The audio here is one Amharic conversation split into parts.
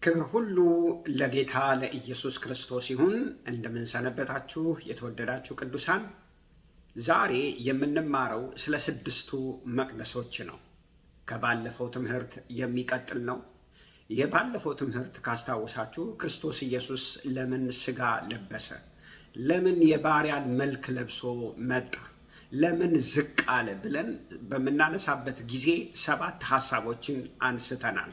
ክብር ሁሉ ለጌታ ለኢየሱስ ክርስቶስ ይሁን። እንደምን ሰነበታችሁ የተወደዳችሁ ቅዱሳን? ዛሬ የምንማረው ስለ ስድስቱ መቅደሶች ነው። ከባለፈው ትምህርት የሚቀጥል ነው። የባለፈው ትምህርት ካስታወሳችሁ ክርስቶስ ኢየሱስ ለምን ሥጋ ለበሰ? ለምን የባሪያን መልክ ለብሶ መጣ? ለምን ዝቅ አለ ብለን በምናነሳበት ጊዜ 7 ሐሳቦችን አንስተናል።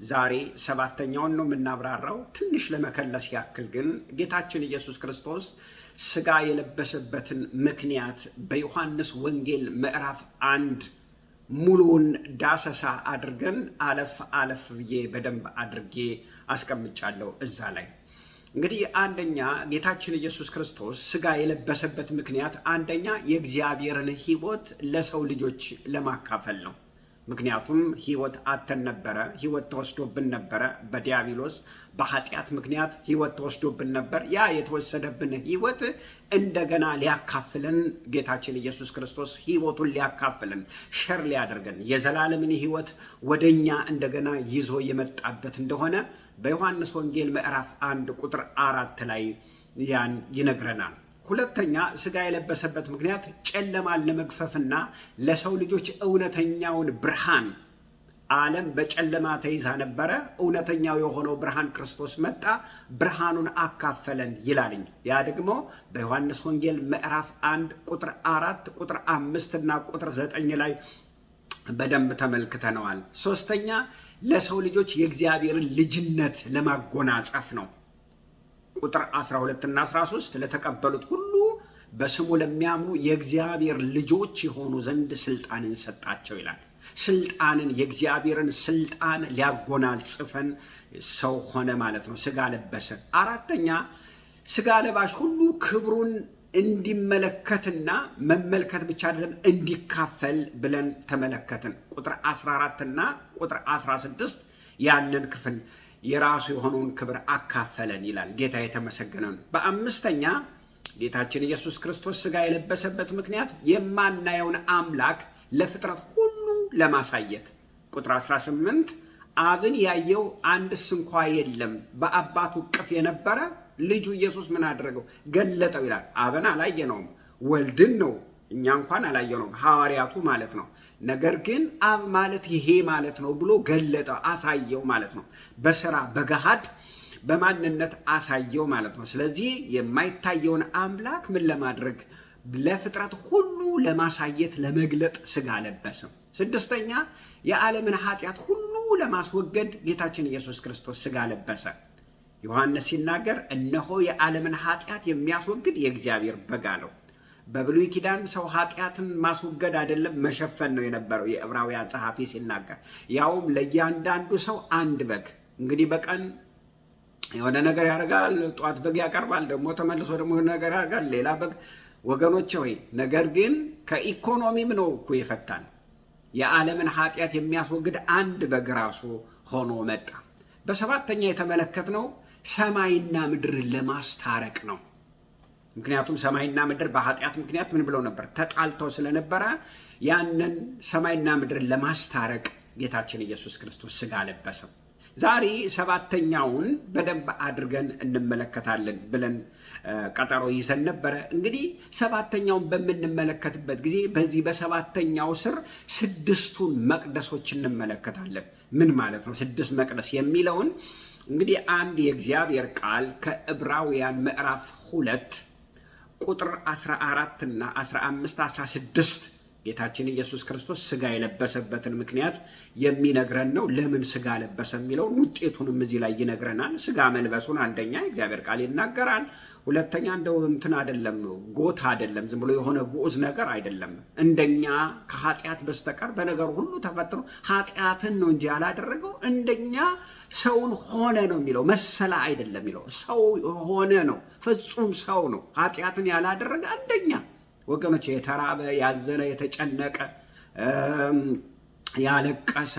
ዛሬ 7ኛውን ነው የምናብራራው። ትንሽ ለመከለስ ያክል ግን ጌታችን ኢየሱስ ክርስቶስ ሥጋ የለበሰበትን ምክንያት በዮሐንስ ወንጌል ምዕራፍ 1 ሙሉውን ዳሰሳ አድርገን አለፍ ብዬ በደንብ አድርጌ አስቀምጫለሁ እዛ ላይ። እንግዲህ አንደኛ ጌታችን ኢየሱስ ክርስቶስ ሥጋ የለበሰበት ምክንያት አንደኛ የእግዚአብሔርን ሕይወት ለሰው ልጆች ለማካፈል ነው። ምክንያቱም ሕይወት አተን ነበረ፣ ሕይወት ተወስዶብን ነበረ። በዲያብሎስ በኃጢአት ምክንያት ሕይወት ተወስዶብን ነበር። ያ የተወሰደብን ሕይወት እንደገና ሊያካፍለን ጌታችን ኢየሱስ ክርስቶስ ሕይወቱን ሊያካፍለን ሸር ሊያደርገን የዘላለምን ሕይወት ወደኛ እንደገና ይዞ የመጣበት እንደሆነ በዮሐንስ ወንጌል ምዕራፍ 1 ቁጥር 4 ላይ ያን ይነግረናል። ሁለተኛ ሥጋ የለበሰበት ምክንያት ጨለማን ለመግፈፍና ለሰው ልጆች እውነተኛውን ብርሃን፣ ዓለም በጨለማ ተይዛ ነበረ፣ እውነተኛው የሆነው ብርሃን ክርስቶስ መጣ፣ ብርሃኑን አካፈለን ይላልኝ። ያ ደግሞ በዮሐንስ ወንጌል ምዕራፍ 1 ቁጥር 4 ቁጥር 5 እና ቁጥር 9 ላይ በደንብ ተመልክተነዋል። ሶስተኛ ለሰው ልጆች የእግዚአብሔርን ልጅነት ለማጎናጸፍ ነው። ቁጥር 12 እና 13 ለተቀበሉት ሁሉ በስሙ ለሚያምኑ የእግዚአብሔር ልጆች የሆኑ ዘንድ ስልጣንን ሰጣቸው ይላል። ስልጣንን፣ የእግዚአብሔርን ስልጣን ሊያጎናጽፈን ሰው ሆነ ማለት ነው፣ ሥጋ ለበሰ። አራተኛ ሥጋ ለባሽ ሁሉ ክብሩን እንዲመለከትና መመልከት ብቻ አይደለም እንዲካፈል ብለን ተመለከትን። ቁጥር 14 እና ቁጥር 16 ያንን ክፍል የራሱ የሆነውን ክብር አካፈለን ይላል። ጌታ የተመሰገነ ነው። በአምስተኛ ጌታችን ኢየሱስ ክርስቶስ ሥጋ የለበሰበት ምክንያት የማናየውን አምላክ ለፍጥረት ሁሉ ለማሳየት። ቁጥር 18 አብን ያየው አንድስ እንኳ የለም፣ በአባቱ እቅፍ የነበረ ልጁ ኢየሱስ ምን አደረገው? ገለጠው ይላል። አብን አላየነውም፣ ወልድን ነው እኛ እንኳን አላየነውም፣ ሐዋርያቱ ማለት ነው። ነገር ግን አብ ማለት ይሄ ማለት ነው ብሎ ገለጠው፣ አሳየው ማለት ነው። በስራ በገሃድ በማንነት አሳየው ማለት ነው። ስለዚህ የማይታየውን አምላክ ምን ለማድረግ? ለፍጥረት ሁሉ ለማሳየት ለመግለጥ ሥጋ ለበሰ። ስድስተኛ የዓለምን ኃጢአት ሁሉ ለማስወገድ ጌታችን ኢየሱስ ክርስቶስ ሥጋ ለበሰ። ዮሐንስ ሲናገር እነሆ የዓለምን ኃጢአት የሚያስወግድ የእግዚአብሔር በግ አለው። በብሉይ ኪዳን ሰው ኃጢአትን ማስወገድ አይደለም መሸፈን ነው የነበረው። የዕብራውያን ጸሐፊ ሲናገር ያውም ለእያንዳንዱ ሰው አንድ በግ። እንግዲህ በቀን የሆነ ነገር ያደርጋል፣ ጧት በግ ያቀርባል፣ ደግሞ ተመልሶ ደግሞ ነገር ያደርጋል፣ ሌላ በግ። ወገኖች ሆይ ነገር ግን ከኢኮኖሚም ነው እኮ የፈታን። የዓለምን ኃጢአት የሚያስወግድ አንድ በግ ራሱ ሆኖ መጣ። በሰባተኛ የተመለከትነው ሰማይና ምድርን ለማስታረቅ ነው። ምክንያቱም ሰማይና ምድር በኃጢአት ምክንያት ምን ብለው ነበር? ተጣልተው ስለነበረ ያንን ሰማይና ምድርን ለማስታረቅ ጌታችን ኢየሱስ ክርስቶስ ሥጋ ለበሰ። ዛሬ 7ኛውን በደንብ አድርገን እንመለከታለን ብለን ቀጠሮ ይዘን ነበረ። እንግዲህ 7ኛውን በምንመለከትበት ጊዜ በዚህ በ7ኛው ስር 6ቱን መቅደሶች እንመለከታለን። ምን ማለት ነው 6 መቅደስ የሚለውን? እንግዲህ አንድ የእግዚአብሔር ቃል ከዕብራውያን ምዕራፍ 2 ቁጥር 14 እና 15 16 ጌታችን ኢየሱስ ክርስቶስ ሥጋ የለበሰበትን ምክንያት የሚነግረን ነው። ለምን ሥጋ ለበሰ የሚለውን ውጤቱንም እዚህ ላይ ይነግረናል። ሥጋ መልበሱን አንደኛ የእግዚአብሔር ቃል ይናገራል። ሁለተኛ እንደው እንትን አይደለም፣ ጎታ አይደለም፣ ዝም ብሎ የሆነ ግዑዝ ነገር አይደለም። እንደኛ ከኃጢአት በስተቀር በነገር ሁሉ ተፈጥሮ ኃጢአትን ነው እንጂ ያላደረገው እንደኛ ሰውን ሆነ ነው የሚለው፣ መሰለ አይደለም የሚለው፣ ሰው ሆነ ነው፣ ፍጹም ሰው ነው። ኃጢአትን ያላደረገ እንደኛ ወገኖች፣ የተራበ ያዘነ የተጨነቀ ያለቀሰ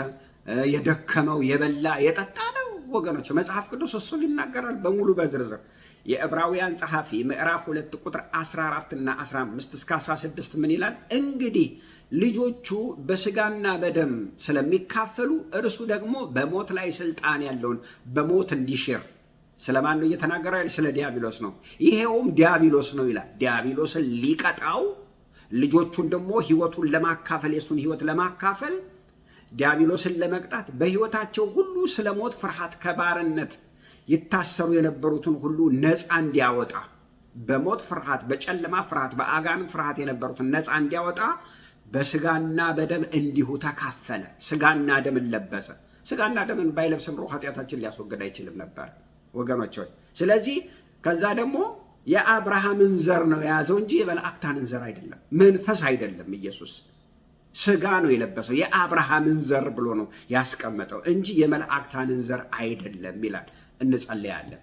የደከመው የበላ የጠጣ ነው ወገኖች። መጽሐፍ ቅዱስ እሱን ይናገራል በሙሉ በዝርዝር። የዕብራውያን ጸሐፊ ምዕራፍ 2 ቁጥር 14 እና 15 እስከ 16 ምን ይላል? እንግዲህ ልጆቹ በስጋና በደም ስለሚካፈሉ እርሱ ደግሞ በሞት ላይ ስልጣን ያለውን በሞት እንዲሽር። ስለማን ነው እየተናገረ? ስለ ዲያብሎስ ነው። ይሄውም ዲያብሎስ ነው ይላል። ዲያብሎስን ሊቀጣው፣ ልጆቹን ደግሞ ህይወቱን ለማካፈል፣ የሱን ህይወት ለማካፈል፣ ዲያብሎስን ለመቅጣት በህይወታቸው ሁሉ ስለ ሞት ፍርሃት ከባርነት ይታሰሩ የነበሩትን ሁሉ ነፃ እንዲያወጣ፣ በሞት ፍርሃት፣ በጨለማ ፍርሃት፣ በአጋንንት ፍርሃት የነበሩትን ነፃ እንዲያወጣ በስጋና በደም እንዲሁ ተካፈለ። ስጋና ደምን ለበሰ። ስጋና ደምን ባይለብስ ኖሮ ኃጢአታችን ሊያስወግድ አይችልም ነበር ወገኖች ሆይ። ስለዚህ ከዛ ደግሞ የአብርሃምን ዘር ነው የያዘው እንጂ የመላእክታንን ዘር አይደለም። መንፈስ አይደለም። ኢየሱስ ስጋ ነው የለበሰው። የአብርሃምን ዘር ብሎ ነው ያስቀመጠው እንጂ የመላእክታንን ዘር አይደለም ይላል። እንጸልያለን።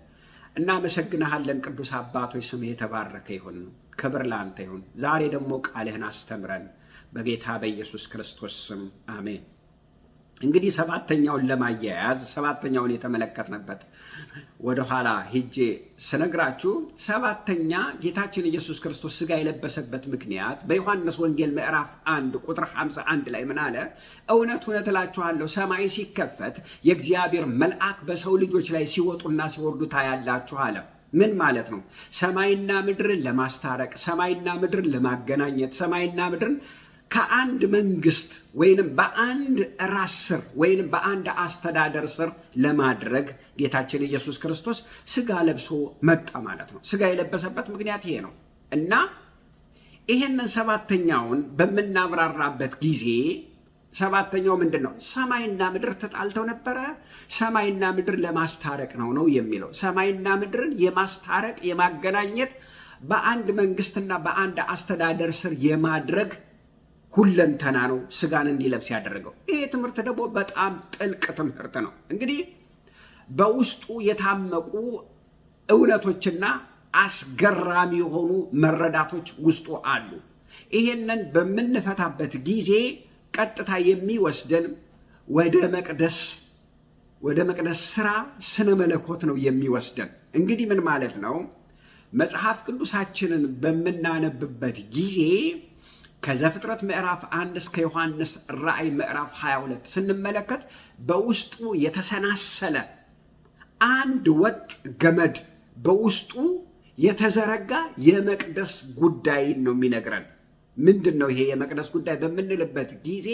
እናመሰግንሃለን ቅዱስ አባቶች፣ ስምህ የተባረከ ይሁን። ክብር ለአንተ ይሁን። ዛሬ ደግሞ ቃልህን አስተምረን በጌታ በኢየሱስ ክርስቶስ ስም አሜን። እንግዲህ ሰባተኛውን ለማያያዝ ሰባተኛውን የተመለከትንበት ወደኋላ ሄጄ ስነግራችሁ፣ ሰባተኛ ጌታችን ኢየሱስ ክርስቶስ ስጋ የለበሰበት ምክንያት በዮሐንስ ወንጌል ምዕራፍ 1 ቁጥር 51 ላይ ምን አለ? እውነት እውነት እላችኋለሁ ሰማይ ሲከፈት የእግዚአብሔር መልአክ በሰው ልጆች ላይ ሲወጡና ሲወርዱ ታያላችሁ አለ። ምን ማለት ነው? ሰማይና ምድርን ለማስታረቅ፣ ሰማይና ምድርን ለማገናኘት፣ ሰማይና ምድርን ከአንድ መንግስት ወይንም በአንድ ራስ ስር ወይንም በአንድ አስተዳደር ስር ለማድረግ ጌታችን ኢየሱስ ክርስቶስ ስጋ ለብሶ መጣ ማለት ነው። ስጋ የለበሰበት ምክንያት ይሄ ነው እና ይሄንን ሰባተኛውን በምናብራራበት ጊዜ ሰባተኛው ምንድን ነው? ሰማይና ምድር ተጣልተው ነበረ። ሰማይና ምድር ለማስታረቅ ነው የሚለው። ሰማይና ምድርን የማስታረቅ የማገናኘት፣ በአንድ መንግስትና በአንድ አስተዳደር ስር የማድረግ ሁለንተና ነው ስጋን እንዲለብስ ያደረገው። ይሄ ትምህርት ደግሞ በጣም ጥልቅ ትምህርት ነው። እንግዲህ በውስጡ የታመቁ እውነቶችና አስገራሚ የሆኑ መረዳቶች ውስጡ አሉ። ይሄንን በምንፈታበት ጊዜ ቀጥታ የሚወስደን ወደ መቅደስ ስራ ስነ መለኮት ነው የሚወስደን። እንግዲህ ምን ማለት ነው? መጽሐፍ ቅዱሳችንን በምናነብበት ጊዜ ከዘፍጥረት ምዕራፍ 1 እስከ ዮሐንስ ራእይ ምዕራፍ 22 ስንመለከት በውስጡ የተሰናሰለ አንድ ወጥ ገመድ በውስጡ የተዘረጋ የመቅደስ ጉዳይ ነው የሚነግረን። ምንድን ነው ይሄ የመቅደስ ጉዳይ በምንልበት ጊዜ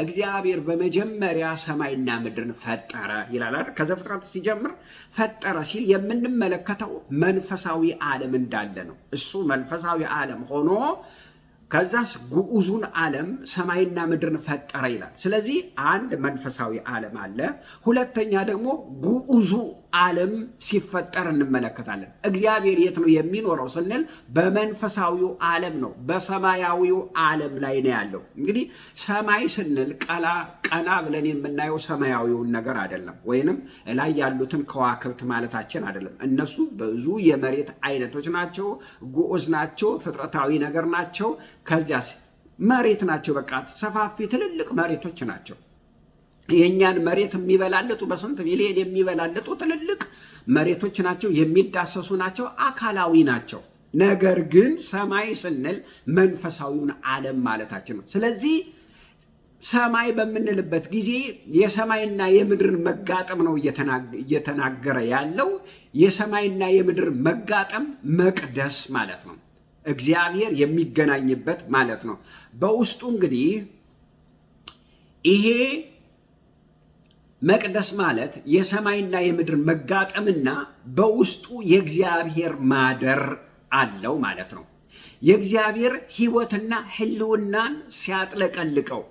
እግዚአብሔር በመጀመሪያ ሰማይና ምድርን ፈጠረ ይላል አይደል? ከዘፍጥረት ሲጀምር ፈጠረ ሲል የምንመለከተው መንፈሳዊ ዓለም እንዳለ ነው። እሱ መንፈሳዊ ዓለም ሆኖ ከዛስ ግዑዙን ዓለም ሰማይና ምድርን ፈጠረ ይላል። ስለዚህ አንድ መንፈሳዊ ዓለም አለ። ሁለተኛ ደግሞ ግዑዙ ዓለም ሲፈጠር እንመለከታለን። እግዚአብሔር የት ነው የሚኖረው ስንል በመንፈሳዊው ዓለም ነው፣ በሰማያዊው ዓለም ላይ ነው ያለው። እንግዲህ ሰማይ ስንል ቀና ብለን የምናየው ሰማያዊውን ነገር አይደለም፣ ወይንም ላይ ያሉትን ከዋክብት ማለታችን አይደለም። እነሱ ብዙ የመሬት አይነቶች ናቸው፣ ግዑዝ ናቸው፣ ፍጥረታዊ ነገር ናቸው። ከዚያስ መሬት ናቸው፣ በቃ ሰፋፊ ትልልቅ መሬቶች ናቸው። የኛን መሬት የሚበላለጡ በስንት ሚሊዮን የሚበላለጡ ትልልቅ መሬቶች ናቸው፣ የሚዳሰሱ ናቸው፣ አካላዊ ናቸው። ነገር ግን ሰማይ ስንል መንፈሳዊውን ዓለም ማለታችን ነው። ስለዚህ ሰማይ በምንልበት ጊዜ የሰማይና የምድርን መጋጠም ነው እየተናገረ ያለው። የሰማይና የምድር መጋጠም መቅደስ ማለት ነው፣ እግዚአብሔር የሚገናኝበት ማለት ነው። በውስጡ እንግዲህ ይሄ መቅደስ ማለት የሰማይና የምድር መጋጠምና በውስጡ የእግዚአብሔር ማደር አለው ማለት ነው። የእግዚአብሔር ሕይወትና ሕልውናን ሲያጥለቀልቀው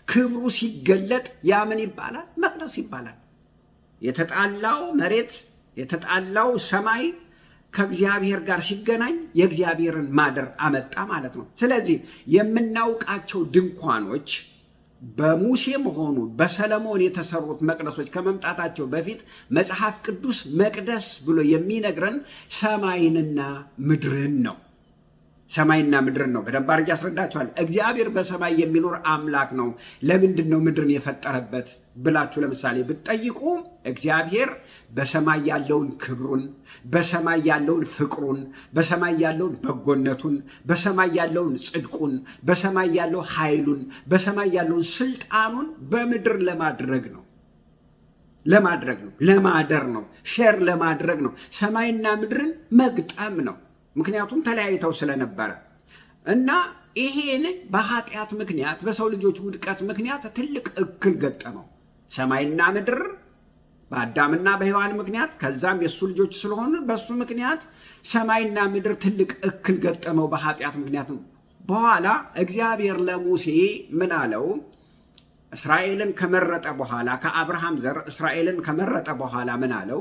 ክብሩ ሲገለጥ ያ ምን ይባላል? መቅደስ ይባላል። የተጣላው መሬት የተጣላው ሰማይ ከእግዚአብሔር ጋር ሲገናኝ የእግዚአብሔርን ማደር አመጣ ማለት ነው። ስለዚህ የምናውቃቸው ድንኳኖች በሙሴም ሆኑ በሰለሞን የተሰሩት መቅደሶች ከመምጣታቸው በፊት መጽሐፍ ቅዱስ መቅደስ ብሎ የሚነግረን ሰማይንና ምድርን ነው። ሰማይና ምድርን ነው። በደንብ አድርጌ ያስረዳቸዋል። እግዚአብሔር በሰማይ የሚኖር አምላክ ነው። ለምንድን ነው ምድርን የፈጠረበት ብላችሁ ለምሳሌ ብትጠይቁ እግዚአብሔር በሰማይ ያለውን ክብሩን፣ በሰማይ ያለውን ፍቅሩን፣ በሰማይ ያለውን በጎነቱን፣ በሰማይ ያለውን ጽድቁን፣ በሰማይ ያለው ኃይሉን፣ በሰማይ ያለውን ስልጣኑን በምድር ለማድረግ ነው፣ ለማደር ነው፣ ሼር ለማድረግ ነው። ሰማይና ምድርን መግጠም ነው። ምክንያቱም ተለያይተው ስለነበረ እና ይሄን በኃጢአት ምክንያት በሰው ልጆች ውድቀት ምክንያት ትልቅ እክል ገጠመው። ሰማይና ምድር በአዳምና በሔዋን ምክንያት ከዛም የሱ ልጆች ስለሆኑ በሱ ምክንያት ሰማይና ምድር ትልቅ እክል ገጠመው በኃጢአት ምክንያት። በኋላ እግዚአብሔር ለሙሴ ምን አለው? እስራኤልን ከመረጠ በኋላ ከአብርሃም ዘር እስራኤልን ከመረጠ በኋላ ምን አለው?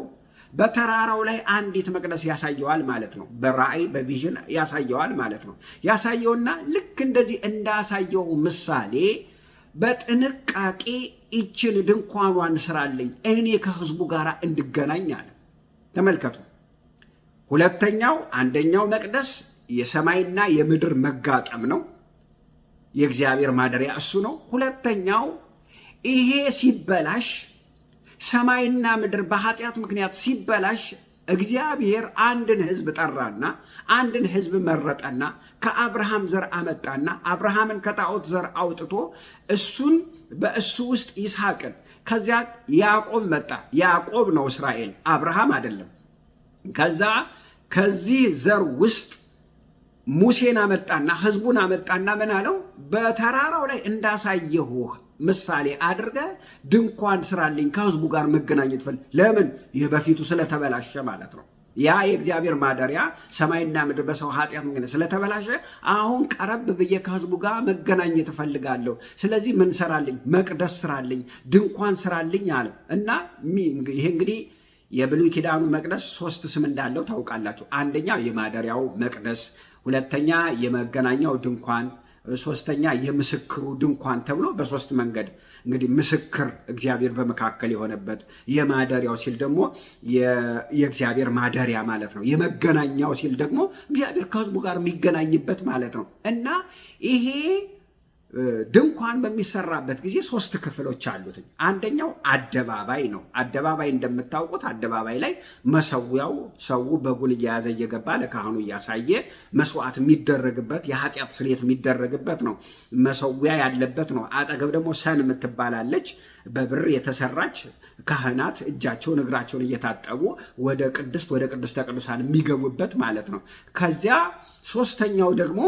በተራራው ላይ አንዲት መቅደስ ያሳየዋል ማለት ነው። በራእይ በቪዥን ያሳየዋል ማለት ነው። ያሳየውና ልክ እንደዚህ እንዳሳየው ምሳሌ በጥንቃቄ ይችን ድንኳኗን ስራልኝ እኔ ከህዝቡ ጋር እንድገናኝ አለ። ተመልከቱ። አንደኛው መቅደስ የሰማይና የምድር መጋጠም ነው። የእግዚአብሔር ማደሪያ እሱ ነው። ሁለተኛው ይሄ ሲበላሽ ሰማይና ምድር በኃጢአት ምክንያት ሲበላሽ እግዚአብሔር አንድን ህዝብ ጠራና አንድን ህዝብ መረጠና ከአብርሃም ዘር አመጣና አብርሃምን ከጣዖት ዘር አውጥቶ እሱን በእሱ ውስጥ ይስሐቅን፣ ከዚያ ያዕቆብ መጣ። ያዕቆብ ነው እስራኤል፣ አብርሃም አይደለም። ከዚህ ዘር ውስጥ ሙሴን አመጣና ህዝቡን አመጣና ምን አለው? በተራራው ላይ እንዳሳየሁህ ምሳሌ አድርገ ድንኳን ስራልኝ፣ ከህዝቡ ጋር መገናኘት ፈልግ። ለምን? ይህ በፊቱ ስለተበላሸ ማለት ነው። ያ የእግዚአብሔር ማደሪያ ሰማይና ምድር በሰው ኃጢአት ምክንያት ስለተበላሸ አሁን ቀረብ ብዬ ከህዝቡ ጋር መገናኘት እፈልጋለሁ። ስለዚህ ምን ስራልኝ? መቅደስ ስራልኝ፣ ድንኳን ስራልኝ አለ እና ይሄ እንግዲህ የብሉይ ኪዳኑ መቅደስ 3 ስም እንዳለው ታውቃላችሁ። አንደኛ የማደሪያው መቅደስ፣ ሁለተኛ የመገናኛው ድንኳን፣ ሶስተኛ የምስክሩ ድንኳን ተብሎ በሶስት መንገድ እንግዲህ ምስክር እግዚአብሔር በመካከል የሆነበት፣ የማደሪያው ሲል ደግሞ የእግዚአብሔር ማደሪያ ማለት ነው። የመገናኛው ሲል ደግሞ እግዚአብሔር ከህዝቡ ጋር የሚገናኝበት ማለት ነው እና ይሄ ድንኳን በሚሰራበት ጊዜ 3 ክፍሎች አሉት። አንደኛው አደባባይ ነው። አደባባይ እንደምታውቁት አደባባይ ላይ መሰዊያው ሰው በጉን እየያዘ እየገባ ለካህኑ እያሳየ መስዋዕት የሚደረግበት የኃጢአት ስርየት የሚደረግበት ነው። መሰዊያ ያለበት ነው። አጠገብ ደግሞ ሰን የምትባላለች በብር የተሰራች ካህናት እጃቸውን እግራቸውን እየታጠቡ ወደ ቅድስተ ቅዱሳን የሚገቡበት ማለት ነው። ከዚያ ሶስተኛው ደግሞ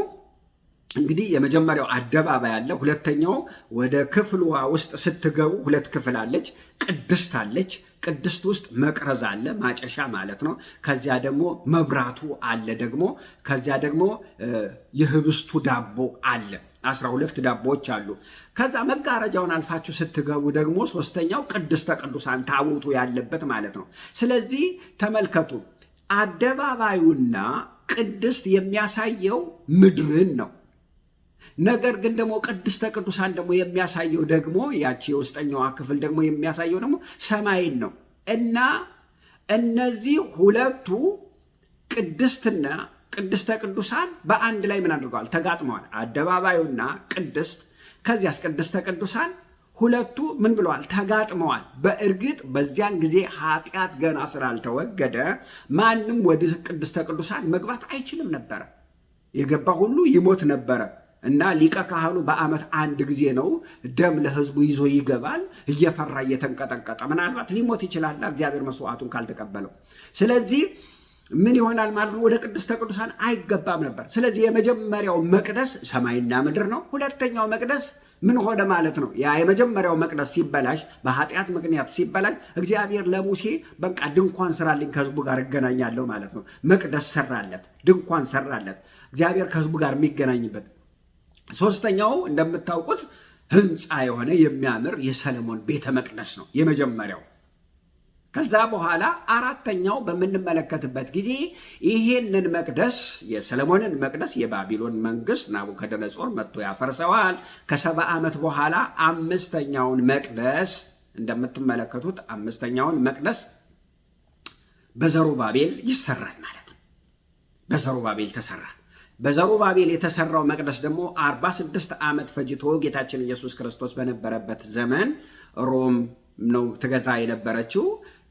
እንግዲህ የመጀመሪያው አደባባይ አለ። ሁለተኛው ወደ ክፍሏ ውስጥ ስትገቡ 2 ክፍል አለች። ቅድስት አለች። ቅድስት ውስጥ መቅረዝ አለ፣ ማጨሻ ማለት ነው። ከዚያ ደግሞ መብራቱ አለ። ከዚያ ደግሞ የህብስቱ ዳቦ አለ። 12 ዳቦዎች አሉ። ከዛ መጋረጃውን አልፋችሁ ስትገቡ ደግሞ ሶስተኛው ቅድስተ ቅዱሳን ታቦቱ ያለበት ማለት ነው። ስለዚህ ተመልከቱ፣ አደባባዩና ቅድስት የሚያሳየው ምድርን ነው። ነገር ግን ደግሞ ቅድስተ ቅዱሳን ደግሞ የሚያሳየው ደግሞ ያቺ የውስጠኛዋ ክፍል ደግሞ የሚያሳየው ደግሞ ሰማይን ነው እና እነዚህ ሁለቱ ቅድስትና ቅድስተ ቅዱሳን በአንድ ላይ ምን አድርገዋል? ተጋጥመዋል። አደባባዩና ቅድስት፣ ከዚያስ ቅድስተ ቅዱሳን ሁለቱ ምን ብለዋል? ተጋጥመዋል። በእርግጥ በዚያን ጊዜ ኃጢአት ገና ስላልተወገደ ማንም ወደ ቅድስተ ቅዱሳን መግባት አይችልም ነበረ። የገባ ሁሉ ይሞት ነበረ እና ሊቀ ካህኑ በዓመት 1 ጊዜ ነው ደም ለህዝቡ ይዞ ይገባል፣ እየፈራ እየተንቀጠቀጠ። ምናልባት ሊሞት ይችላል እግዚአብሔር መስዋዕቱን ካልተቀበለው። ስለዚህ ምን ይሆናል ማለት ነው? ወደ ቅድስተ ቅዱሳን አይገባም ነበር። ስለዚህ የመጀመሪያው መቅደስ ሰማይና ምድር ነው። ሁለተኛው መቅደስ ምን ሆነ ማለት ነው? ያ የመጀመሪያው መቅደስ ሲበላሽ፣ በኃጢአት ምክንያት ሲበላሽ እግዚአብሔር ለሙሴ በቃ ድንኳን ስራልኝ ከህዝቡ ጋር እገናኛለሁ ማለት ነው። መቅደስ ሰራለት፣ ድንኳን ሰራለት፣ እግዚአብሔር ከህዝቡ ጋር የሚገናኝበት። ሶስተኛው እንደምታውቁት ህንፃ የሆነ የሚያምር የሰለሞን ቤተ መቅደስ ነው የመጀመሪያው። ከዛ በኋላ አራተኛው በምንመለከትበት ጊዜ ይሄንን መቅደስ የሰለሞንን መቅደስ የባቢሎን መንግስት ናቡከደነጾር መጥቶ ያፈርሰዋል። ከ70 ዓመት በኋላ 5ኛውን መቅደስ እንደምትመለከቱት 5ኛውን መቅደስ በዘሩባቤል ይሰራል ማለት ነው። በዘሩባቤል ተሰራ። በዘሩባቤል የተሰራው መቅደስ ደግሞ 46 ዓመት ፈጅቶ ጌታችን ኢየሱስ ክርስቶስ በነበረበት ዘመን ሮም ነው ትገዛ የነበረችው።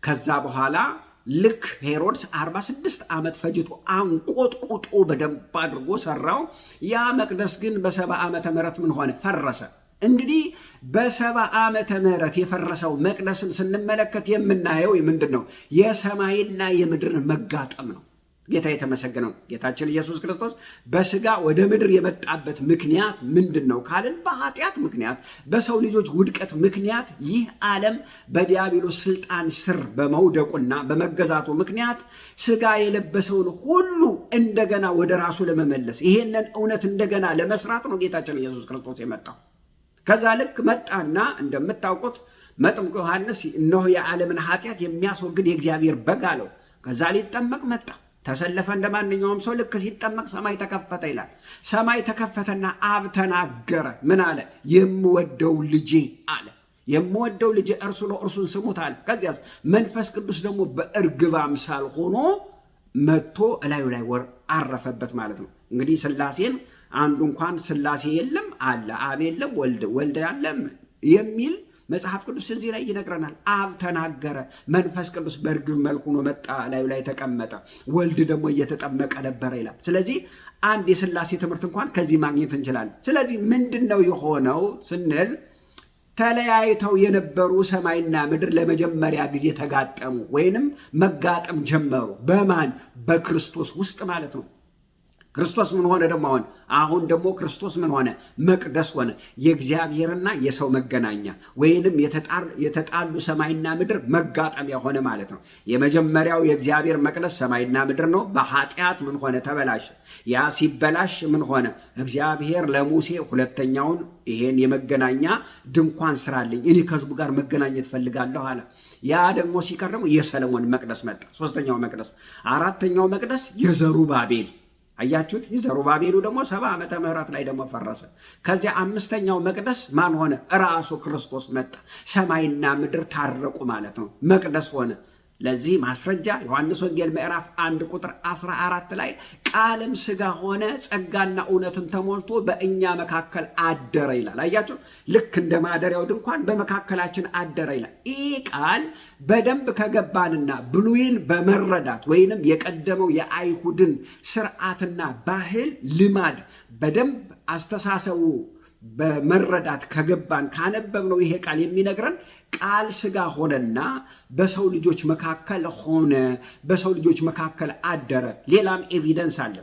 ከዛ በኋላ ልክ ሄሮድስ 46 ዓመት ፈጅቶ አንቆጥቁጦ በደንብ አድርጎ ሰራው። ያ መቅደስ ግን በ70 ዓመተ ምህረት ምን ሆነ? ፈረሰ። እንግዲህ በ70 ዓመተ ምህረት የፈረሰው መቅደስን ስንመለከት የምናየው ምንድን ነው? የሰማይና የምድር መጋጠም ነው። ጌታ የተመሰገነው። ጌታችን ኢየሱስ ክርስቶስ በስጋ ወደ ምድር የመጣበት ምክንያት ምንድን ነው ካልን፣ በኃጢአት ምክንያት፣ በሰው ልጆች ውድቀት ምክንያት ይህ ዓለም በዲያብሎስ ስልጣን ስር በመውደቁና በመገዛቱ ምክንያት ስጋ የለበሰውን ሁሉ እንደገና ወደ ራሱ ለመመለስ ይሄንን እውነት እንደገና ለመስራት ነው ጌታችን ኢየሱስ ክርስቶስ የመጣው። ከዛ ልክ መጣና እንደምታውቁት መጥምቁ ዮሐንስ እነሆ የዓለምን ኃጢአት የሚያስወግድ የእግዚአብሔር በግ አለው። ከዛ ሊጠመቅ መጣ። ተሰለፈ እንደ ማንኛውም ሰው። ልክ ሲጠመቅ ሰማይ ተከፈተ ይላል። ሰማይ ተከፈተና አብ ተናገረ። ምን አለ? የምወደው ልጄ አለ። የምወደው ልጄ እርሱ ነው፣ እርሱን ስሙት አለ። ከዚያስ መንፈስ ቅዱስ ደግሞ በእርግብ አምሳል ሆኖ መጥቶ እላዩ ላይ አረፈበት ማለት ነው። እንግዲህ ሥላሴን አንዱ እንኳን ሥላሴ የለም አለ፣ አብ የለም ወልድ ያለም የሚል መጽሐፍ ቅዱስ እዚህ ላይ ይነግረናል። አብ ተናገረ፣ መንፈስ ቅዱስ በእርግብ መልኩ ነው መጣ፣ ላዩ ላይ ተቀመጠ፣ ወልድ ደግሞ እየተጠመቀ ነበረ ይላል። ስለዚህ አንድ የሥላሴ ትምህርት እንኳን ከዚህ ማግኘት እንችላለን። ስለዚህ ምንድን ነው የሆነው ስንል ተለያይተው የነበሩ ሰማይና ምድር ለመጀመሪያ ጊዜ ተጋጠሙ ወይንም መጋጠም ጀመሩ። በማን? በክርስቶስ ውስጥ ማለት ነው። ክርስቶስ ምን ሆነ ደግሞ? አሁን ደግሞ ክርስቶስ ምን ሆነ? መቅደስ ሆነ። የእግዚአብሔርና የሰው መገናኛ ወይንም የተጣሉ ሰማይና ምድር መጋጠሚያ ሆነ ማለት ነው። የመጀመሪያው የእግዚአብሔር መቅደስ ሰማይና ምድር ነው። በኃጢአት ምን ሆነ? ተበላሸ። ያ ሲበላሽ ምን ሆነ? እግዚአብሔር ለሙሴ ሁለተኛውን ይሄን የመገናኛ ድንኳን ስራልኝ፣ እኔ ከሕዝቡ ጋር መገናኘት ፈልጋለሁ አለ። ያ ደግሞ ሲቀር ደግሞ የሰለሞን መቅደስ መጣ፣ ሶስተኛው መቅደስ። አራተኛው መቅደስ የዘሩባቤል አያችሁት? የዘሩባቤሉ ደግሞ 70 ዓመተ ምህረት ላይ ደግሞ ፈረሰ። ከዚያ አምስተኛው መቅደስ ማን ሆነ? ራሱ ክርስቶስ መጣ። ሰማይና ምድር ታረቁ ማለት ነው፣ መቅደስ ሆነ። ለዚህ ማስረጃ ዮሐንስ ወንጌል ምዕራፍ 1 ቁጥር 14 ላይ ቃልም ሥጋ ሆነ ጸጋና እውነትን ተሞልቶ በእኛ መካከል አደረ ይላል። አያችሁ፣ ልክ እንደ ማደሪያው ድንኳን በመካከላችን አደረ ይላል። ይህ ቃል በደንብ ከገባንና ብሉይን በመረዳት ወይንም የቀደመው የአይሁድን ስርዓትና ባህል ልማድ በደንብ አስተሳሰቡ በመረዳት ከገባን ካነበብነው ይሄ ቃል የሚነግረን ቃል ሥጋ ሆነና በሰው ልጆች መካከል ሆነ፣ በሰው ልጆች መካከል አደረ። ሌላም ኤቪደንስ አለ፣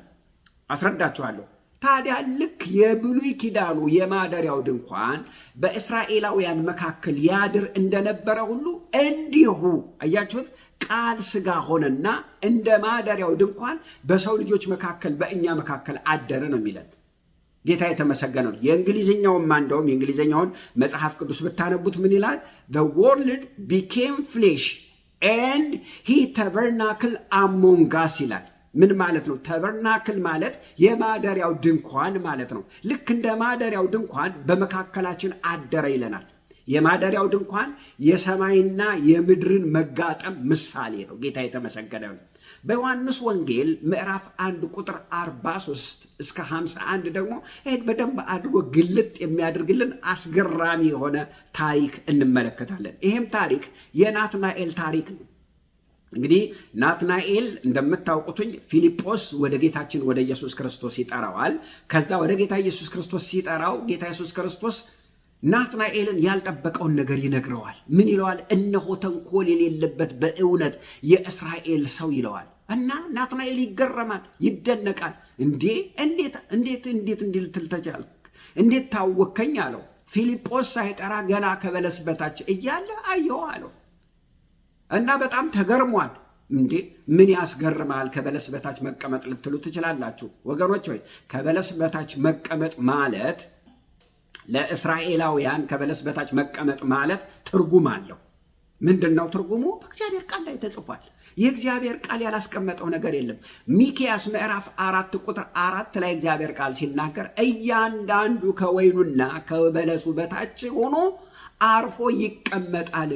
አስረዳችኋለሁ። ታዲያ ልክ የብሉይ ኪዳኑ የማደሪያው ድንኳን በእስራኤላውያን መካከል ያድር እንደነበረ ሁሉ እንዲሁ አያችሁት፣ ቃል ሥጋ ሆነና እንደ ማደሪያው ድንኳን በሰው ልጆች መካከል በእኛ መካከል አደረ ነው የሚለን። ጌታ የተመሰገነው። የእንግሊዝኛውም እንደውም የእንግሊዝኛውን መጽሐፍ ቅዱስ ብታነቡት ምን ይላል? The word became flesh and he tabernacle among us ይላል። ምን ማለት ነው? ተበርናክል ማለት የማደሪያው ድንኳን ማለት ነው። ልክ እንደ ማደሪያው ድንኳን በመካከላችን አደረ ይለናል። የማደሪያው ድንኳን የሰማይና የምድርን መጋጠም ምሳሌ ነው። ጌታ የተመሰገነ ነው። በዮሐንስ ወንጌል ምዕራፍ 1 ቁጥር 43 እስከ 51 ደግሞ ይህን በደንብ አድርጎ ግልጥ የሚያደርግልን አስገራሚ የሆነ ታሪክ እንመለከታለን። ይህም ታሪክ የናትናኤል ታሪክ ነው። እንግዲህ ናትናኤል እንደምታውቁትኝ ፊልጶስ ወደ ጌታችን ወደ ኢየሱስ ክርስቶስ ይጠራዋል። ከዛ ወደ ጌታ ኢየሱስ ክርስቶስ ሲጠራው ጌታ ኢየሱስ ክርስቶስ ናትናኤልን ያልጠበቀውን ነገር ይነግረዋል። ምን ይለዋል? እነሆ ተንኮል የሌለበት በእውነት የእስራኤል ሰው ይለዋል። እና ናትናኤል ይገረማል፣ ይደነቃል። እንዴት እንዲህ ልትል ተቻልክ? እንዴት ታወከኝ አለው። ፊልጶስ ሳይጠራ ገና ከበለስ በታች እያለ አየው አለው። እና በጣም ተገርሟል። ምን ያስገርማል? ከበለስ በታች መቀመጥ ልትሉ ትችላላችሁ ወገኖች ሆይ። ከበለስ በታች መቀመጥ ማለት ለእስራኤላውያን ከበለስ በታች መቀመጥ ማለት ትርጉም አለው። ምንድነው ትርጉሙ? በእግዚአብሔር ቃል ላይ ተጽፏል። የእግዚአብሔር ቃል ያላስቀመጠው ነገር የለም። ሚክያስ ምዕራፍ 4 ቁጥር 4 ላይ እግዚአብሔር ቃል ሲናገር እያንዳንዱ ከወይኑና ከበለሱ በታች ሆኖ አርፎ ይቀመጣል፣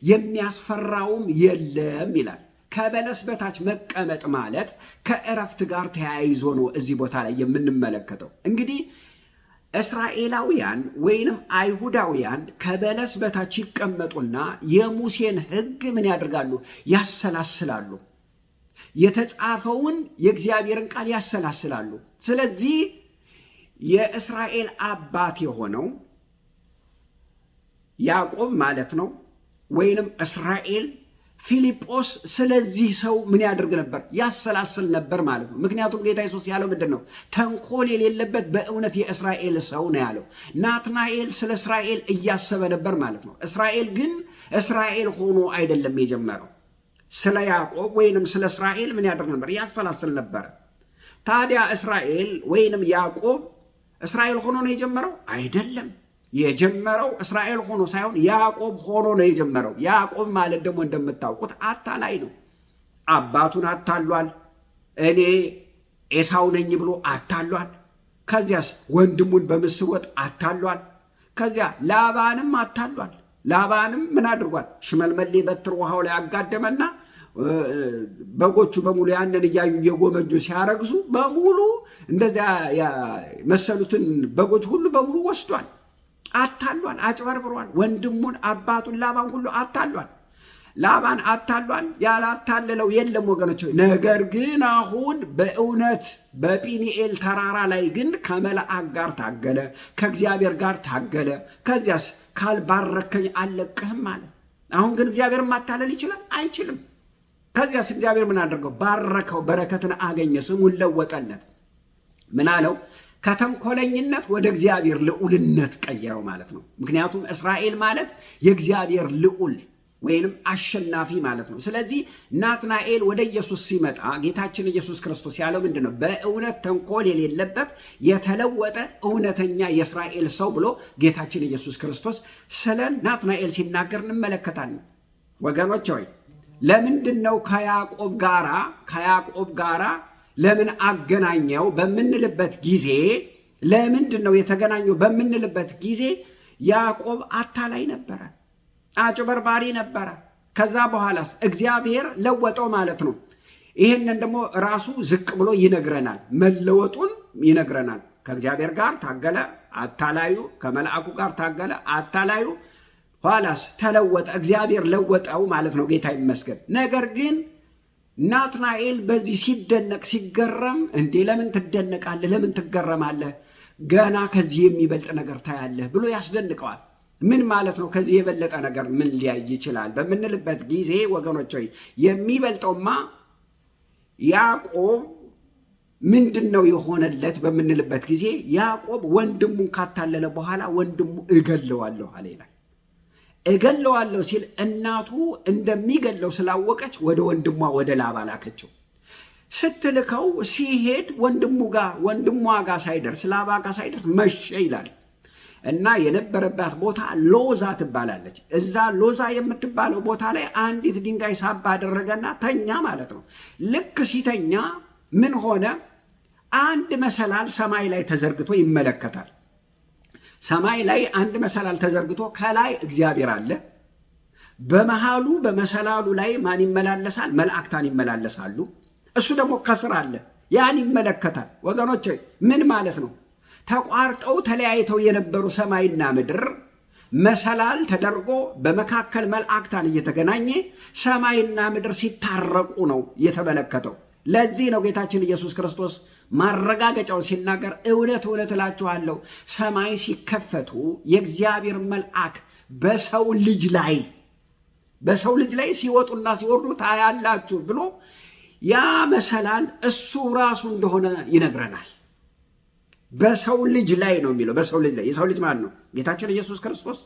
የሚያስፈራውም የለም ይላል። ከበለስ በታች መቀመጥ ማለት ከእረፍት ጋር ተያይዞ ነው እዚህ ቦታ ላይ የምንመለከተው። እንግዲህ እስራኤላውያን ወይንም አይሁዳውያን ከበለስ በታች ይቀመጡና የሙሴን ሕግ ምን ያደርጋሉ? ያሰላስላሉ። የተጻፈውን የእግዚአብሔርን ቃል ያሰላስላሉ። ስለዚህ የእስራኤል አባት የሆነው ያዕቆብ ማለት ነው ወይንም እስራኤል ፊልጶስ ስለዚህ ሰው ምን ያደርግ ነበር? ያሰላስል ነበር ማለት ነው። ምክንያቱም ጌታ ኢየሱስ ያለው ምንድን ነው? ተንኮል የሌለበት በእውነት የእስራኤል ሰው ነው ያለው። ናትናኤል ስለ እስራኤል እያሰበ ነበር ማለት ነው። እስራኤል ግን እስራኤል ሆኖ አይደለም የጀመረው። ስለ ያዕቆብ ወይንም ስለ እስራኤል ምን ያደርግ ነበር? ያሰላስል ነበር። ታዲያ እስራኤል ወይንም ያዕቆብ እስራኤል ሆኖ ነው የጀመረው? አይደለም። የጀመረው እስራኤል ሆኖ ሳይሆን ያዕቆብ ሆኖ ነው የጀመረው። ያዕቆብ ማለት ደግሞ እንደምታውቁት አታላይ ነው። አባቱን አታሏል። እኔ ኤሳው ነኝ ብሎ አታሏል። ከዚያስ ወንድሙን በምስር ወጥ አታሏል። ከዚያ ላባንም አታሏል። ላባንም ምን አድርጓል? ሽመልመሌ በትር ውሃው ላይ አጋደመና በጎቹ በሙሉ ያንን እያዩ እየጎመጁ ሲያረግዙ በሙሉ እንደዚያ መሰሉትን በጎች ሁሉ በሙሉ ወስዷል። አታሏል፣ አጭበርብሯል። ወንድሙን አባቱን ላባን ሁሉ አታሏል። ላባን አታሏል። ያላታለለው የለም ወገኖች። ነገር ግን አሁን በእውነት በጲኒኤል ተራራ ላይ ግን ከመልአክ ጋር ታገለ፣ ከእግዚአብሔር ጋር ታገለ። ከዚያስ ካልባረከኝ አልለቅህም አለ። አሁን ግን እግዚአብሔር ማታለል ይችላል? አይችልም። ከዚያስ እግዚአብሔር ምን አደረገው? ባረከው፣ በረከትን አገኘ፣ ስሙን ለወጠለት። ምን አለው? ከተንኮለኝነት ወደ እግዚአብሔር ልዑልነት ቀየረው ማለት ነው። ምክንያቱም እስራኤል ማለት የእግዚአብሔር ልዑል ወይንም አሸናፊ ማለት ነው። ስለዚህ ናትናኤል ወደ ኢየሱስ ሲመጣ ጌታችን ኢየሱስ ክርስቶስ ያለው ምንድን ነው? በእውነት ተንኮል የሌለበት የተለወጠ እውነተኛ የእስራኤል ሰው ብሎ ጌታችን ኢየሱስ ክርስቶስ ስለ ናትናኤል ሲናገር እንመለከታለን። ወገኖች ሆይ ለምንድን ነው ከያዕቆብ ጋራ ለምን አገናኘው በምንልበት ጊዜ ለምንድን ነው የተገናኘው በምንልበት ጊዜ ያዕቆብ አታላይ ነበረ፣ አጭበርባሪ ነበረ። ከዛ በኋላስ እግዚአብሔር ለወጠው ማለት ነው። ይህንን ደግሞ ራሱ ዝቅ ብሎ ይነግረናል፣ መለወጡን ይነግረናል። ከእግዚአብሔር ጋር ታገለ አታላዩ፣ ከመልአኩ ጋር ታገለ አታላዩ፣ ኋላስ ተለወጠ፣ እግዚአብሔር ለወጠው ማለት ነው። ጌታ ይመስገን። ነገር ግን ናትናኤል በዚህ ሲደነቅ ሲገረም፣ እንዴ ለምን ትደነቃለህ? ለምን ትገረማለህ? ገና ከዚህ የሚበልጥ ነገር ታያለህ ብሎ ያስደንቀዋል። ምን ማለት ነው? ከዚህ የበለጠ ነገር ምን ሊያይ ይችላል በምንልበት ጊዜ ወገኖች ሆይ የሚበልጠውማ ያዕቆብ ምንድን ነው የሆነለት በምንልበት ጊዜ ያዕቆብ ወንድሙን ካታለለ በኋላ ወንድሙ እገለዋለሁ አለ ይላል። እገለዋለሁ ሲል እናቱ እንደሚገለው ስላወቀች ወደ ወንድሟ ወደ ላባ ላከችው። ስትልከው ሲሄድ ወንድሟ ጋር ሳይደርስ ላባ ጋር ሳይደርስ መሸ ይላል እና የነበረባት ቦታ ሎዛ ትባላለች። እዛ ሎዛ የምትባለው ቦታ ላይ አንዲት ድንጋይ ሳባ አደረገና ተኛ ማለት ነው። ልክ ሲተኛ ምን ሆነ? አንድ መሰላል ሰማይ ላይ ተዘርግቶ ይመለከታል። ሰማይ ላይ አንድ መሰላል ተዘርግቶ ከላይ እግዚአብሔር አለ። በመሃሉ በመሰላሉ ላይ ማን ይመላለሳል? መላእክታን ይመላለሳሉ። እሱ ደግሞ ከስር አለ። ያን ይመለከታል። ወገኖች ምን ማለት ነው? ተቋርጠው ተለያይተው የነበሩ ሰማይና ምድር መሰላል ተደርጎ በመካከል መላእክታን እየተገናኘ ሰማይና ምድር ሲታረቁ ነው የተመለከተው። ለዚህ ነው ጌታችን ኢየሱስ ክርስቶስ ማረጋገጫውን ሲናገር እውነት እውነት እላችኋለሁ ሰማይ ሲከፈቱ የእግዚአብሔር መልአክ በሰው ልጅ ላይ ሲወጡና ሲወርዱ ታያላችሁ ብሎ ያ መሰላል እሱ ራሱ እንደሆነ ይነግረናል። በሰው ልጅ ላይ ነው የሚለው። በሰው ልጅ ላይ የሰው ልጅ ማለት ነው ጌታችን ኢየሱስ ክርስቶስ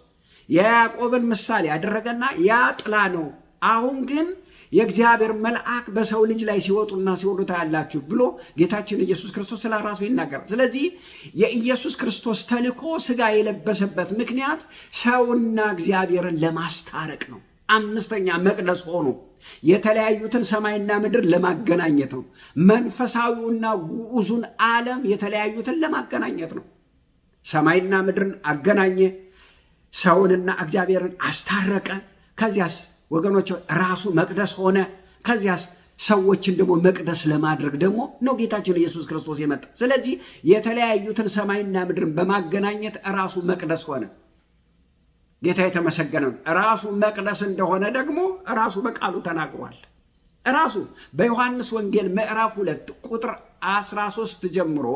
የያዕቆብን ምሳሌ ያደረገና ያ ጥላ ነው። አሁን ግን የእግዚአብሔር መልአክ በሰው ልጅ ላይ ሲወጡና ሲወርዱ ታያላችሁ ብሎ ጌታችን ኢየሱስ ክርስቶስ ስለ ራሱ ይናገራል። ስለዚህ የኢየሱስ ክርስቶስ ተልእኮ ሥጋ የለበሰበት ምክንያት ሰውና እግዚአብሔርን ለማስታረቅ ነው። አምስተኛ መቅደስ ሆኖ የተለያዩትን ሰማይና ምድር ለማገናኘት ነው። መንፈሳዊውና ግዑዙን ዓለም የተለያዩትን ለማገናኘት ነው። ሰማይና ምድርን አገናኘ፣ ሰውንና እግዚአብሔርን አስታረቀ። ከዚያስ ወገኖች ራሱ መቅደስ ሆነ። ከዚያስ ሰዎችን ደግሞ መቅደስ ለማድረግ ደግሞ ነው ጌታችን ኢየሱስ ክርስቶስ የመጣ። ስለዚህ የተለያዩትን ሰማይና ምድርን በማገናኘት ራሱ መቅደስ ሆነ። ጌታ የተመሰገነ ነው። ራሱ መቅደስ እንደሆነ ደግሞ ራሱ በቃሉ ተናግሯል። ራሱ በዮሐንስ ወንጌል ምዕራፍ 2 ቁጥር 13 ጀምሮ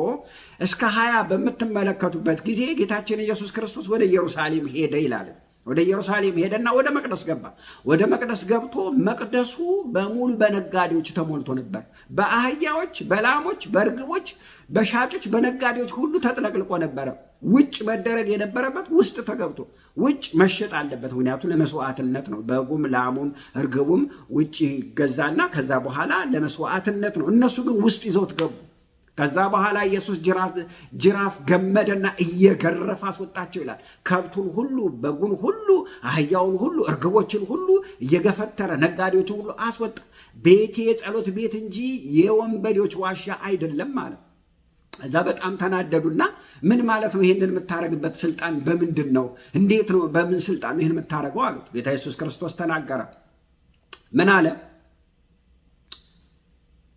እስከ 20 በምትመለከቱበት ጊዜ ጌታችን ኢየሱስ ክርስቶስ ወደ ኢየሩሳሌም ሄደ ይላል። ወደ ኢየሩሳሌም ሄደና ወደ መቅደስ ገባ። ወደ መቅደስ ገብቶ መቅደሱ በሙሉ በነጋዴዎች ተሞልቶ ነበር። በአህያዎች፣ በላሞች፣ በርግቦች፣ በሻጮች፣ በነጋዴዎች ሁሉ ተጥለቅልቆ ነበረ። ውጭ መደረግ የነበረበት ውስጥ ተገብቶ ውጭ መሸጥ አለበት። ምክንያቱም ለመስዋዕትነት ነው። በጉም፣ ላሙም፣ እርግቡም ውጭ ይገዛና ከዛ በኋላ ለመስዋዕትነት ነው። እነሱ ግን ውስጥ ይዘውት ገቡ። ከዛ በኋላ ኢየሱስ ጅራፍ ገመደና እየገረፈ አስወጣቸው ይላል። ከብቱን ሁሉ፣ በጉን ሁሉ፣ አህያውን ሁሉ፣ እርግቦችን ሁሉ እየገፈተረ ነጋዴዎችን ሁሉ አስወጣ። ቤቴ የጸሎት ቤት እንጂ የወንበዴዎች ዋሻ አይደለም ማለት። እዛ በጣም ተናደዱና ምን ማለት ነው? ይሄንን የምታረግበት ስልጣን በምንድን ነው? እንዴት ነው? በምን ስልጣን ነው ይሄን የምታረገው አሉት። ጌታ ኢየሱስ ክርስቶስ ተናገረ። ምን አለ?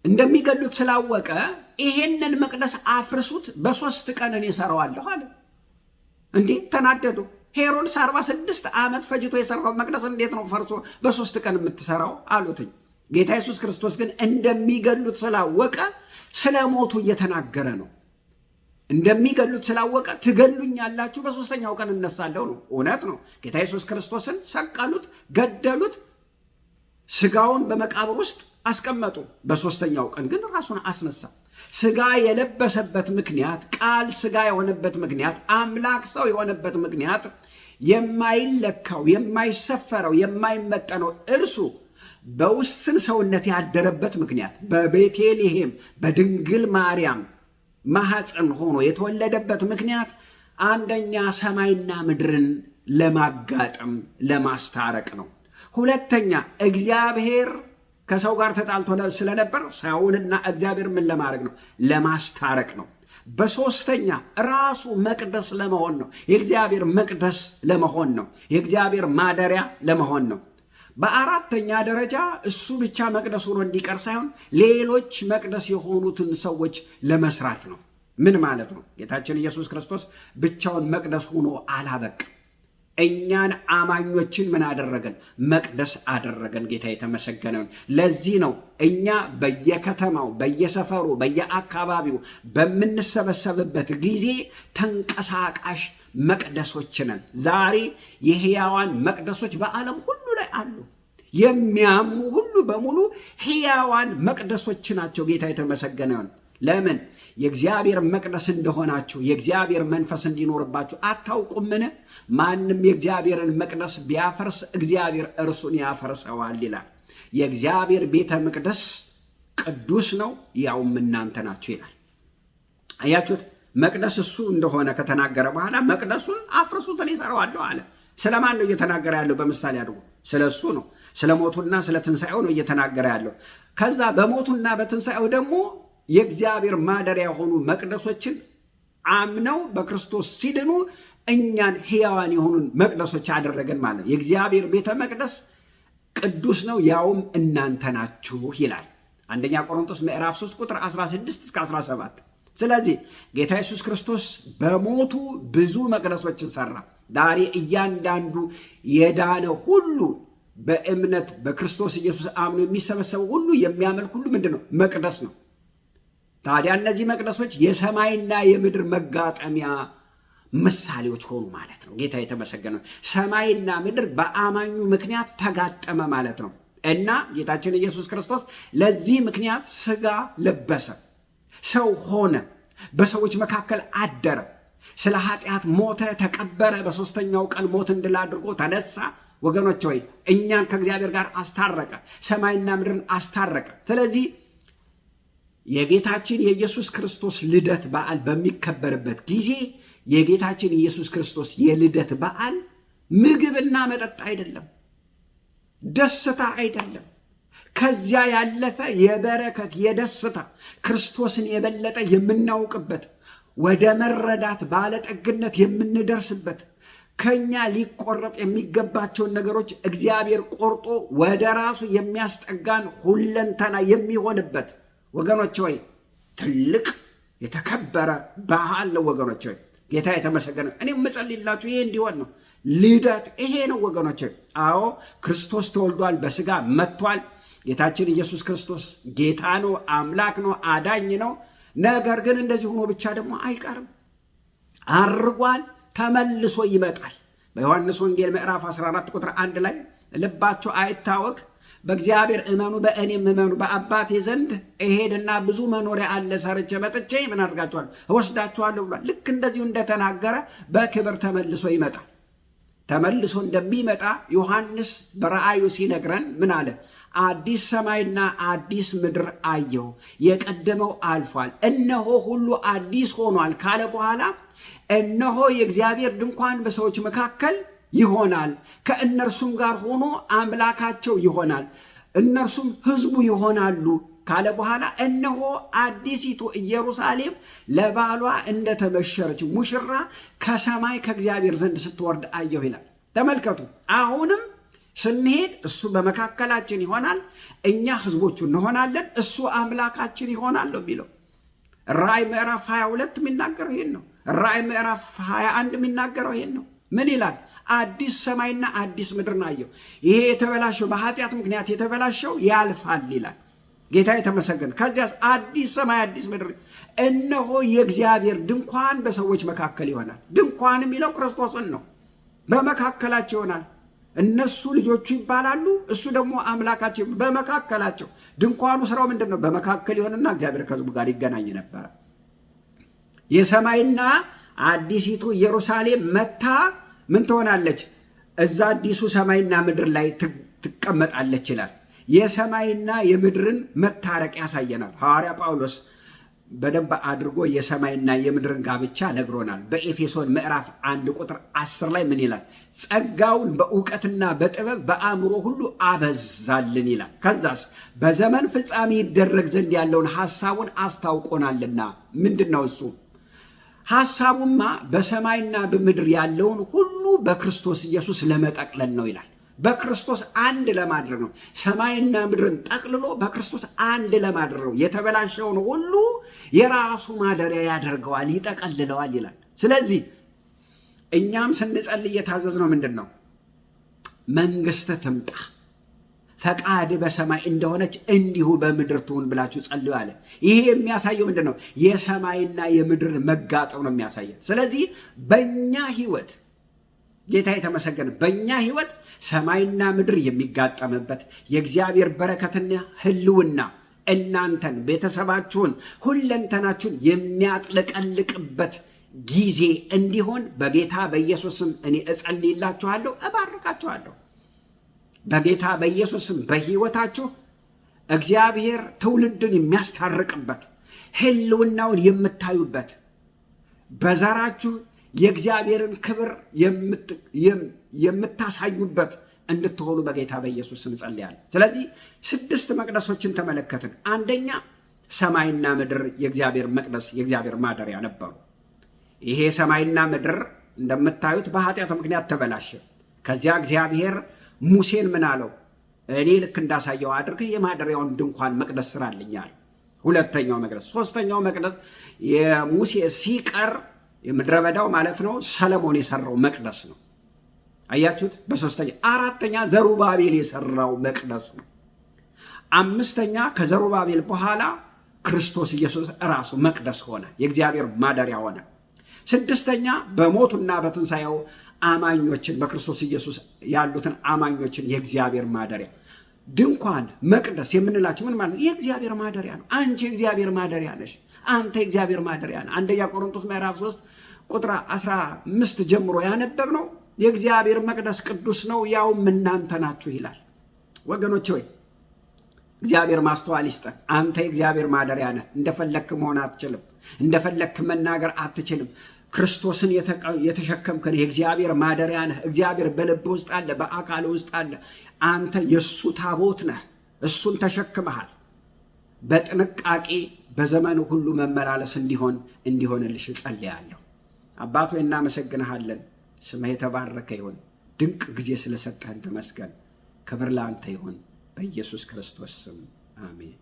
እንደሚገሉት ስላወቀ ይሄንን መቅደስ አፍርሱት፣ በ3 ቀን እኔ እሰራዋለሁ አለ። እንዴ ተናደዱ። ሄሮድስ 46 ዓመት ፈጅቶ የሰራው መቅደስ እንዴት ነው ፈርሶ በ3 ቀን የምትሰራው አሉትኝ። ጌታ ኢየሱስ ክርስቶስ ግን እንደሚገሉት ስላወቀ ስለ ሞቱ እየተናገረ ነው። እንደሚገሉት ስላወቀ ትገሉኛላችሁ፣ በ3ኛው ቀን እነሳለሁ ነው። እውነት ነው። ጌታ ኢየሱስ ክርስቶስን ሰቀሉት፣ ገደሉት፣ ስጋውን በመቃብር ውስጥ አስቀመጡ። በ3ኛው ቀን ግን ራሱን አስነሳ። ስጋ የለበሰበት ምክንያት፣ ቃል ስጋ የሆነበት ምክንያት፣ አምላክ ሰው የሆነበት ምክንያት፣ የማይለካው የማይሰፈረው የማይመጠነው እርሱ በውስን ሰውነት ያደረበት ምክንያት፣ በቤተልሔም በድንግል ማርያም ማኅፀን ሆኖ የተወለደበት ምክንያት አንደኛ ሰማይና ምድርን ለማጋጠም ለማስታረቅ ነው። ሁለተኛ እግዚአብሔር ከሰው ጋር ተጣልቶ ስለነበር ሰውንና እግዚአብሔር ምን ለማድረግ ነው? ለማስታረቅ ነው። በሶስተኛ ራሱ መቅደስ ለመሆን ነው። የእግዚአብሔር መቅደስ ለመሆን ነው። የእግዚአብሔር ማደሪያ ለመሆን ነው። በአራተኛ ደረጃ እሱ ብቻ መቅደስ ሆኖ እንዲቀር ሳይሆን ሌሎች መቅደስ የሆኑትን ሰዎች ለመስራት ነው። ምን ማለት ነው? ጌታችን ኢየሱስ ክርስቶስ ብቻውን መቅደስ ሆኖ አላበቅም። እኛን አማኞችን ምን አደረገን? መቅደስ አደረገን። ጌታ የተመሰገነውን። ለዚህ ነው እኛ በየከተማው በየሰፈሩ በየአካባቢው በምንሰበሰብበት ጊዜ ተንቀሳቃሽ መቅደሶች ነን። ዛሬ የሕያዋን መቅደሶች በዓለም ሁሉ ላይ አሉ። የሚያምኑ ሁሉ በሙሉ ሕያዋን መቅደሶች ናቸው። ጌታ የተመሰገነውን። ለምን? የእግዚአብሔር መቅደስ እንደሆናችሁ የእግዚአብሔር መንፈስ እንዲኖርባችሁ አታውቁምን? ማንም የእግዚአብሔርን መቅደስ ቢያፈርስ እግዚአብሔር እርሱን ያፈርሰዋል ይላል። የእግዚአብሔር ቤተ መቅደስ ቅዱስ ነው፣ ያውም እናንተ ናችሁ ይላል። አያችሁት? መቅደስ እሱ እንደሆነ ከተናገረ በኋላ መቅደሱን አፍርሱት እኔ እሰራዋለሁ አለ። ስለማን ነው እየተናገረ ያለው? በምሳሌ አድርጎ ስለ እሱ ነው። ስለ ሞቱና ስለ ትንሣኤው ነው እየተናገረ ያለው። ከዛ በሞቱና በትንሣኤው ደግሞ የእግዚአብሔር ማደሪያ የሆኑ መቅደሶችን አምነው በክርስቶስ ሲድኑ እኛን ሕያዋን የሆኑን መቅደሶች አደረገን ማለት። የእግዚአብሔር ቤተ መቅደስ ቅዱስ ነው፣ ያውም እናንተ ናችሁ ይላል። አንደኛ ቆሮንቶስ ምዕራፍ 3 ቁጥር 16 እስከ 17። ስለዚህ ጌታ ኢየሱስ ክርስቶስ በሞቱ ብዙ መቅደሶችን ሰራ። ዛሬ እያንዳንዱ የዳነ ሁሉ በእምነት በክርስቶስ ኢየሱስ አምኖ የሚሰበሰበው ሁሉ የሚያመልክ ሁሉ ምንድን ነው? መቅደስ ነው። ታዲያ እነዚህ መቅደሶች የሰማይና የምድር መጋጠሚያ ምሳሌዎች ሆኑ ማለት ነው። ጌታ የተመሰገነ። ሰማይና ምድር በአማኙ ምክንያት ተጋጠመ ማለት ነው። እና ጌታችን ኢየሱስ ክርስቶስ ለዚህ ምክንያት ሥጋ ለበሰ፣ ሰው ሆነ፣ በሰዎች መካከል አደረ፣ ስለ ኃጢአት ሞተ፣ ተቀበረ፣ በሦስተኛው ቀን ሞትን ድል አድርጎ ተነሳ። ወገኖች ሆይ እኛን ከእግዚአብሔር ጋር አስታረቀ፣ ሰማይና ምድርን አስታረቀ። ስለዚህ የጌታችን የኢየሱስ ክርስቶስ ልደት በዓል በሚከበርበት ጊዜ የጌታችን ኢየሱስ ክርስቶስ የልደት በዓል ምግብና መጠጥ አይደለም፣ ደስታ አይደለም። ከዚያ ያለፈ የበረከት የደስታ ክርስቶስን የበለጠ የምናውቅበት ወደ መረዳት ባለጠግነት የምንደርስበት ከኛ ሊቆረጥ የሚገባቸውን ነገሮች እግዚአብሔር ቆርጦ ወደ ራሱ የሚያስጠጋን ሁለንተና የሚሆንበት ወገኖች ሆይ ትልቅ የተከበረ ባህል ነው። ወገኖች ሆይ ጌታ የተመሰገነ። እኔም መጸልይላችሁ ይሄ እንዲሆን ነው። ልደት ይሄ ነው ወገኖች። አዎ ክርስቶስ ተወልዷል፣ በስጋ መጥቷል። ጌታችን ኢየሱስ ክርስቶስ ጌታ ነው፣ አምላክ ነው፣ አዳኝ ነው። ነገር ግን እንደዚህ ሆኖ ብቻ ደግሞ አይቀርም። አርጓል፣ ተመልሶ ይመጣል። በዮሐንስ ወንጌል ምዕራፍ 14 ቁጥር 1 ላይ ልባችሁ አይታወክ፣ በእግዚአብሔር እመኑ፣ በእኔም እመኑ። በአባቴ ዘንድ እሄድና ብዙ መኖሪያ አለ፣ ሰርቼ መጥቼ ምን አድርጋችኋለሁ? እወስዳችኋለሁ ብሏል። ልክ እንደዚሁ እንደተናገረ በክብር ተመልሶ ይመጣል። ተመልሶ እንደሚመጣ ዮሐንስ በራእዩ ሲነግረን ምን አለ? አዲስ ሰማይና አዲስ ምድር አየሁ፣ የቀደመው አልፏል፣ እነሆ ሁሉ አዲስ ሆኗል ካለ በኋላ እነሆ የእግዚአብሔር ድንኳን በሰዎች መካከል ይሆናል፣ ከእነርሱም ጋር ሆኖ አምላካቸው ይሆናል፣ እነርሱም ሕዝቡ ይሆናሉ ካለ በኋላ እነሆ አዲሲቱ ኢየሩሳሌም ለባሏ እንደተመሸረች ሙሽራ ከሰማይ ከእግዚአብሔር ዘንድ ስትወርድ አየሁ ይላል። ተመልከቱ። አሁንም ስንሄድ እሱ በመካከላችን ይሆናል፣ እኛ ሕዝቦቹ እንሆናለን፣ እሱ አምላካችን ይሆናል ነው የሚለው። ራእይ ምዕራፍ 22 የሚናገረው ይሄን ነው። ራእይ ምዕራፍ 21 የሚናገረው ይሄን ነው። ምን ይላል? አዲስ ሰማይና አዲስ ምድር አየሁ። ይሄ የተበላሸው በኃጢአት ምክንያት የተበላሸው ያልፋል ይላል። ጌታ የተመሰገነ። ከዚያስ አዲስ ሰማይ አዲስ ምድር፣ እነሆ የእግዚአብሔር ድንኳን በሰዎች መካከል ይሆናል። ድንኳን የሚለው ክርስቶስን ነው። በመካከላቸው ይሆናል። እነሱ ልጆቹ ይባላሉ፣ እሱ ደግሞ አምላካቸው። በመካከላቸው ድንኳኑ ስራው ምንድን ነው? በመካከል ይሆንና እግዚአብሔር ከሕዝቡ ጋር ይገናኝ ነበረ። የሰማይና አዲሲቱ ኢየሩሳሌም መታ ምን ትሆናለች? እዛ አዲሱ ሰማይና ምድር ላይ ትቀመጣለች ይላል። የሰማይና የምድርን መታረቅ ያሳየናል። ሐዋርያ ጳውሎስ በደንብ አድርጎ የሰማይና የምድርን ጋብቻ ነግሮናል። በኤፌሶን ምዕራፍ 1 ቁጥር 10 ላይ ምን ይላል? ጸጋውን በእውቀትና በጥበብ በአእምሮ ሁሉ አበዛልን ይላል። ከዛስ በዘመን ፍጻሜ ይደረግ ዘንድ ያለውን ሐሳቡን አስታውቆናልና። ምንድን ነው እሱ? ሐሳቡማ በሰማይና በምድር ያለውን ሁሉ በክርስቶስ ኢየሱስ ለመጠቅለል ነው ይላል። በክርስቶስ አንድ ለማድረግ ነው። ሰማይና ምድርን ጠቅልሎ በክርስቶስ አንድ ለማድረግ ነው። የተበላሸውን ሁሉ የራሱ ማደሪያ ያደርገዋል፣ ይጠቀልለዋል ይላል። ስለዚህ እኛም ስንጸልይ የታዘዝነው ምንድን ነው? መንግሥት ትምጣ፣ ፈቃድ በሰማይ እንደሆነች እንዲሁ በምድር ትሁን ብላችሁ ጸልዩ አለ። ይሄ የሚያሳየው ምንድን ነው? የሰማይና የምድር መጋጠም ነው የሚያሳየው። ስለዚህ በእኛ ሕይወት ጌታ የተመሰገነ፣ በእኛ ሕይወት ሰማይና ምድር የሚጋጠምበት የእግዚአብሔር በረከትና ሕልውና እናንተን፣ ቤተሰባችሁን፣ ሁለንተናችሁን የሚያጥለቀልቅበት ጊዜ እንዲሆን በጌታ በኢየሱስም እኔ እጸልይላችኋለሁ፣ እባርካችኋለሁ። በጌታ በኢየሱስም በሕይወታችሁ እግዚአብሔር ትውልድን የሚያስታርቅበት ሕልውናውን የምታዩበት በዘራችሁ የእግዚአብሔርን ክብር የምታሳዩበት እንድትሆኑ በጌታ በኢየሱስ ስም ጸልያለሁ። ስለዚህ 6 መቅደሶችን ተመለከትን። አንደኛ ሰማይና ምድር የእግዚአብሔር መቅደስ የእግዚአብሔር ማደሪያ ነበሩ። ይሄ ሰማይና ምድር እንደምታዩት በኃጢአት ምክንያት ተበላሸ። ከዚያ እግዚአብሔር ሙሴን ምን አለው? እኔ ልክ እንዳሳየው አድርገህ የማደሪያውን ድንኳን መቅደስ ስራልኝ አለ። ሁለተኛው መቅደስ። ሶስተኛው መቅደስ የሙሴ ሲቀር የምድረ በዳው ማለት ነው ሰለሞን የሰራው መቅደስ ነው። አያችሁት? በሶስተኛ። አራተኛ ዘሩባቤል የሰራው መቅደስ ነው። አምስተኛ ከዘሩባቤል በኋላ ክርስቶስ ኢየሱስ ራሱ መቅደስ ሆነ፣ የእግዚአብሔር ማደሪያ ሆነ። ስድስተኛ በሞቱና በትንሣኤው አማኞችን በክርስቶስ ኢየሱስ ያሉትን አማኞችን የእግዚአብሔር ማደሪያ ድንኳን መቅደስ የምንላቸው ምን ማለት ነው? የእግዚአብሔር ማደሪያ ነው። አንቺ የእግዚአብሔር ማደሪያ ነሽ። አንተ የእግዚአብሔር ማደሪያ ነህ። አንደኛ ቆሮንቶስ ምዕራፍ 3 ቁጥር 15 ጀምሮ ያነበብ ነው። የእግዚአብሔር መቅደስ ቅዱስ ነው፣ ያውም እናንተ ናችሁ ይላል። ወገኖች ሆይ እግዚአብሔር ማስተዋል ይስጠን። አንተ የእግዚአብሔር ማደሪያ ነህ። እንደፈለክ መሆን አትችልም። እንደፈለክ መናገር አትችልም። ክርስቶስን የተሸከምከን የእግዚአብሔር ማደሪያ ነህ። እግዚአብሔር በልብ ውስጥ አለ፣ በአካል ውስጥ አለ። አንተ የእሱ ታቦት ነህ። እሱን ተሸክመሃል። በጥንቃቄ በዘመኑ ሁሉ መመላለስ እንዲሆንልሽ እጸልያለሁ። አባቶ እናመሰግንሃለን ስምህ የተባረከ ይሁን። ድንቅ ጊዜ ስለሰጠህን ተመስገን። ክብር ለአንተ ይሁን። በኢየሱስ ክርስቶስ ስም አሜን።